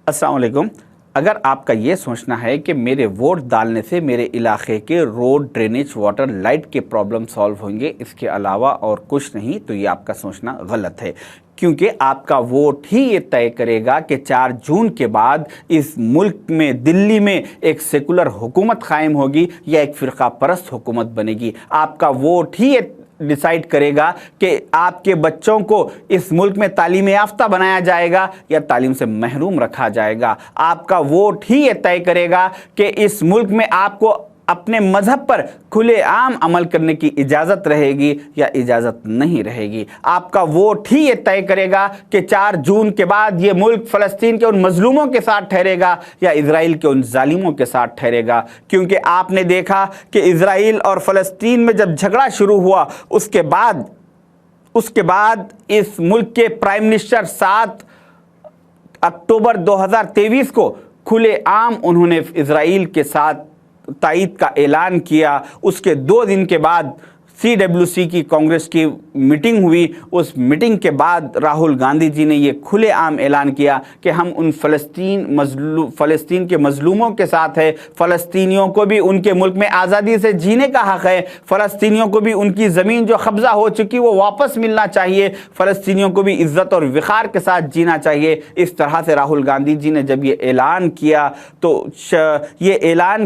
अस्सलाम वालेकुम। अगर आपका ये सोचना है कि मेरे वोट डालने से मेरे इलाके के रोड, ड्रेनेज, वाटर, लाइट के प्रॉब्लम सॉल्व होंगे, इसके अलावा और कुछ नहीं, तो ये आपका सोचना गलत है। क्योंकि आपका वोट ही ये तय करेगा कि 4 जून के बाद इस मुल्क में, दिल्ली में एक सेकुलर हुकूमत कायम होगी या एक फ़िरका परस्त हुकूमत बनेगी। आपका वोट ही ये डिसाइड करेगा कि आपके बच्चों को इस मुल्क में तालीम याफ्ता बनाया जाएगा या तालीम से महरूम रखा जाएगा। आपका वोट ही ये तय करेगा कि इस मुल्क में आपको अपने मज़हब पर खुले आम अमल करने की इजाज़त रहेगी या इजाज़त नहीं रहेगी। आपका वोट ही ये तय करेगा कि 4 जून के बाद ये मुल्क फ़लस्तीन के उन मज़लूमों के साथ ठहरेगा या इज़राइल के उन जालिमों के साथ ठहरेगा। क्योंकि आपने देखा कि इज़राइल और फ़लस्तीन में जब झगड़ा शुरू हुआ, उसके बाद इस मुल्क के प्राइम मिनिस्टर 7 अक्टूबर 2023 को खुले आम उन्होंने इज़राइल के साथ तायीद का ऐलान किया। उसके 2 दिन के बाद CWC की कांग्रेस की मीटिंग हुई। उस मीटिंग के बाद राहुल गांधी जी ने ये खुले आम ऐलान किया कि हम उन फ़लस्तीन के मज़लूमों के साथ है। फ़लस्तीनियों को भी उनके मुल्क में आज़ादी से जीने का हक़ है। फ़लस्तीनियों को भी उनकी ज़मीन जो कब्ज़ा हो चुकी वो वापस मिलना चाहिए। फ़लस्तीनियों को भी इज़्ज़त और वक़ार के साथ जीना चाहिए। इस तरह से राहुल गांधी जी ने जब ये ऐलान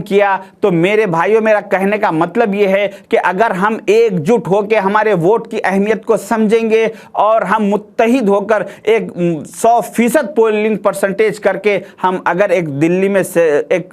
किया तो मेरे भाइयों, मेरा कहने का मतलब ये है कि अगर हम एकजुट होकर हमारे वोट की अहमियत को समझेंगे और हम मुत्तहिद होकर एक 100% पोलिंग परसेंटेज करके हम अगर एक दिल्ली में एक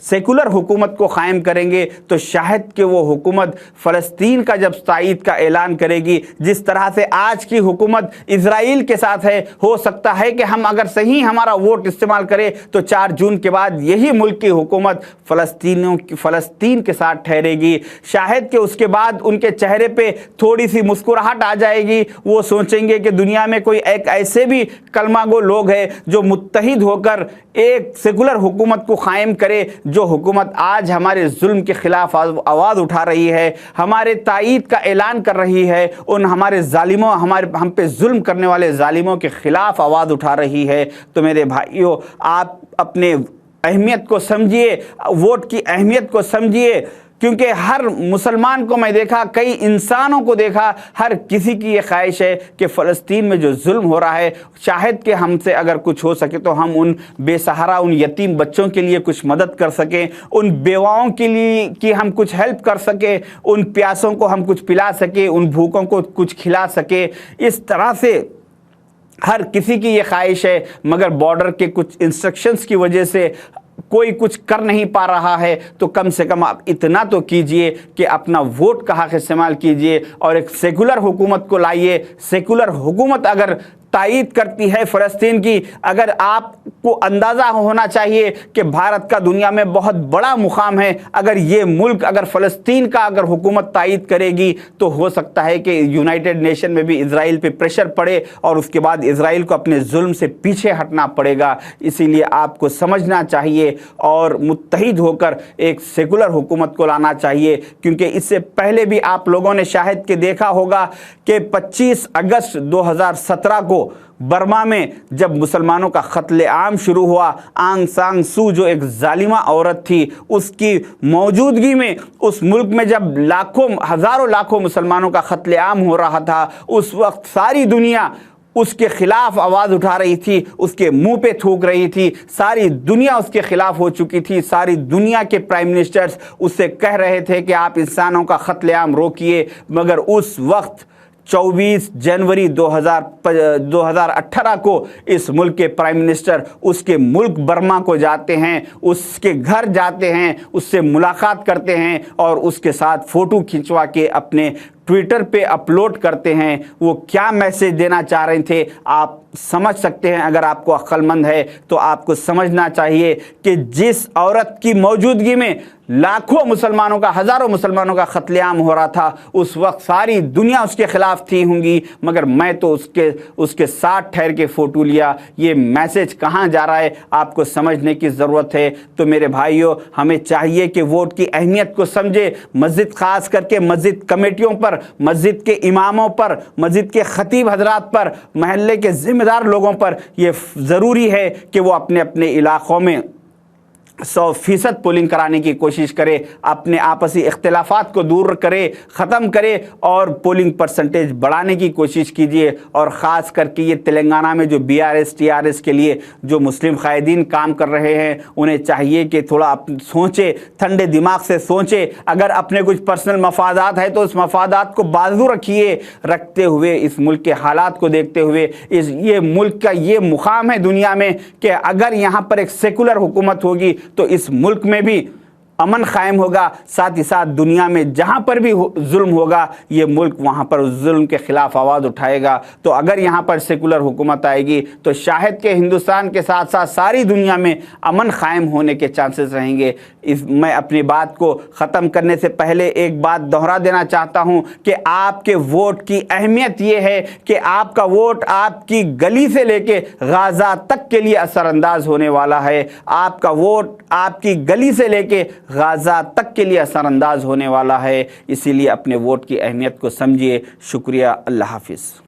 सेकुलर हुकूमत को कायम करेंगे तो शायद कि वो हुकूमत फ़लस्तीन का जब तायीद का ऐलान करेगी, जिस तरह से आज की हुकूमत इज़राइल के साथ है, हो सकता है कि हम अगर सही हमारा वोट इस्तेमाल करें तो 4 जून के बाद यही मुल्क की हुकूमत फ़लस्तीन के साथ ठहरेगी। शायद कि उसके बाद उनके चेहरे पे थोड़ी सी मुस्कुराहट आ जाएगी। वो सोचेंगे कि दुनिया में कोई एक ऐसे भी कलमागो लोग हैं जो मुत्तहिद होकर एक सेकुलर हुकूमत को कायम करे, जो हुकूमत आज हमारे जुल्म के खिलाफ आवाज़ उठा रही है, हमारे तायीद का ऐलान कर रही है, उन हमारे जालिमों, हम पे जुल्म करने वाले जालिमों के खिलाफ आवाज़ उठा रही है। तो मेरे भाइयों, आप अपने अहमियत को समझिए, वोट की अहमियत को समझिए। क्योंकि हर मुसलमान को मैं देखा, कई इंसानों को देखा, हर किसी की ये ख्वाहिश है कि फ़लस्तीन में जो जुल्म हो रहा है, शायद कि हमसे अगर कुछ हो सके तो हम उन बेसहारा, उन यतीम बच्चों के लिए कुछ मदद कर सकें, उन बेवाओं के लिए कि हम कुछ हेल्प कर सकें, उन प्यासों को हम कुछ पिला सकें, उन भूखों को कुछ खिला सकें। इस तरह से हर किसी की ये ख्वाहिश है, मगर बॉर्डर के कुछ इंस्ट्रक्शंस की वजह से कोई कुछ कर नहीं पा रहा है। तो कम से कम आप इतना तो कीजिए कि अपना वोट का हक़ इस्तेमाल कीजिए और एक सेकुलर हुकूमत को लाइए। सेकुलर हुकूमत अगर तायीद करती है फ़लस्तीन की, अगर आपको अंदाज़ा होना चाहिए कि भारत का दुनिया में बहुत बड़ा मुकाम है। अगर ये मुल्क, अगर फ़लस्तीन का अगर हुकूमत तायीद करेगी तो हो सकता है कि यूनाइटेड नेशन में भी इज़राइल पे प्रेशर पड़े और उसके बाद इज़राइल को अपने जुल्म से पीछे हटना पड़ेगा। इसीलिए आपको समझना चाहिए और मुत्तहिद होकर एक सेकुलर हुकूमत को लाना चाहिए। क्योंकि इससे पहले भी आप लोगों ने शायद कि देखा होगा कि 25 अगस्त 2017 को बर्मा में जब मुसलमानों का कत्ले आम शुरू हुआ, आंग सांग सू जो एक जालिमा औरत थी, उसकी मौजूदगी में उस मुल्क में जब हज़ारों लाखों मुसलमानों का कत्ले आम हो रहा था, उस वक्त सारी दुनिया उसके खिलाफ आवाज़ उठा रही थी, उसके मुंह पे थूक रही थी। सारी दुनिया उसके खिलाफ हो चुकी थी। सारी दुनिया के प्राइम मिनिस्टर्स उससे कह रहे थे कि आप इंसानों का कत्लेआम रोकिए। मगर उस वक्त 24 जनवरी 2018 को इस मुल्क के प्राइम मिनिस्टर उसके मुल्क बर्मा को जाते हैं, उसके घर जाते हैं, उससे मुलाकात करते हैं और उसके साथ फ़ोटो खिंचवा के अपने ट्विटर पे अपलोड करते हैं। वो क्या मैसेज देना चाह रहे थे आप समझ सकते हैं। अगर आपको अक्लमंद है तो आपको समझना चाहिए कि जिस औरत की मौजूदगी में लाखों मुसलमानों का, हज़ारों मुसलमानों का कत्लेआम हो रहा था, उस वक्त सारी दुनिया उसके ख़िलाफ़ थी होंगी, मगर मैं तो उसके साथ ठहर के फ़ोटो लिया। ये मैसेज कहाँ जा रहा है आपको समझने की ज़रूरत है। तो मेरे भाइयों, हमें चाहिए कि वोट की अहमियत को समझे। मस्जिद, ख़ास करके मस्जिद कमेटियों पर مسجد کے اماموں پر، مسجد کے خطیب حضرات پر، محلے کے ذمہ دار لوگوں پر یہ ضروری ہے کہ وہ اپنے اپنے علاقوں میں 100% پولنگ کرانے کی کوشش کرے، اپنے آپسی اختلافات کو دور کرے، ختم کرے اور پولنگ پرسنٹیج بڑھانے کی کوشش کیجیے۔ اور خاص کر کے یہ تلنگانہ میں جو BRS TRS کے لیے جو مسلم قائدین کام کر رہے ہیں، انہیں چاہیے کہ تھوڑا سوچے، ٹھنڈے دماغ سے سوچے۔ اگر اپنے کچھ پرسنل مفادات ہیں تو اس مفادات کو بازو رکھتے ہوئے، اس ملک کے حالات کو دیکھتے ہوئے، یہ ملک کا یہ مقام ہے دنیا میں کہ اگر یہاں پر ایک سیکولر حکومت ہوگی تو اس ملک میں بھی امن قائم ہوگا، ساتھ ہی ساتھ دنیا میں جہاں پر بھی ظلم ہوگا یہ ملک وہاں پر اس ظلم کے خلاف آواز اٹھائے گا۔ تو اگر یہاں پر سیکولر حکومت آئے گی تو شاید کہ ہندوستان کے ساتھ ساتھ ساری دنیا میں امن قائم ہونے کے چانسز رہیں گے۔ میں اپنی بات کو ختم کرنے سے پہلے ایک بات دہرا دینا چاہتا ہوں کہ آپ کے ووٹ کی اہمیت یہ ہے کہ آپ کا ووٹ آپ کی گلی سے لے کے غازہ تک کے لیے اثر انداز ہونے والا ہے۔ آپ کا ووٹ آپ کی گلی سے لے کے غازہ تک کے لیے اثر انداز ہونے والا ہے، اسی لیے اپنے ووٹ کی اہمیت کو سمجھیے۔ شکریہ، اللہ حافظ۔